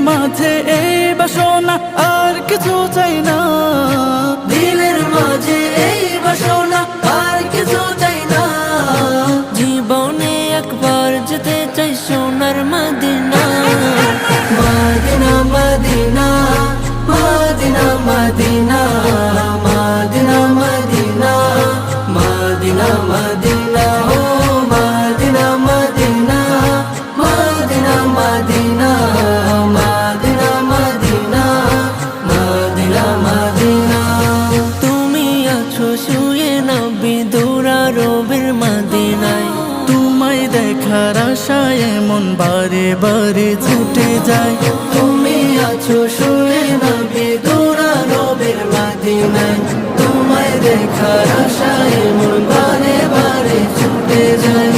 মাঝে এই বাসনা আর কিছু চাই না, দিলের মাঝে এই বাসনা আর কিছু চাই না। জীবনে একবার যেতে চাই সোনার Medina. Medina Medina Medina Medina Medina Medina Medina Medina ও Medina Medina Medina Medina Medina Medina Medina Medina. তুমি আছো শুয়ে নবী দুরারবের মদিনায়, তোমায় দেখার আশায় মন বারে বারে ছুটে যায়। তুমি আছো শুয়ে নবী দুরারবের মদিনায়, তোমায় দেখার আশায় মন বারে বারে ছুটে যায়।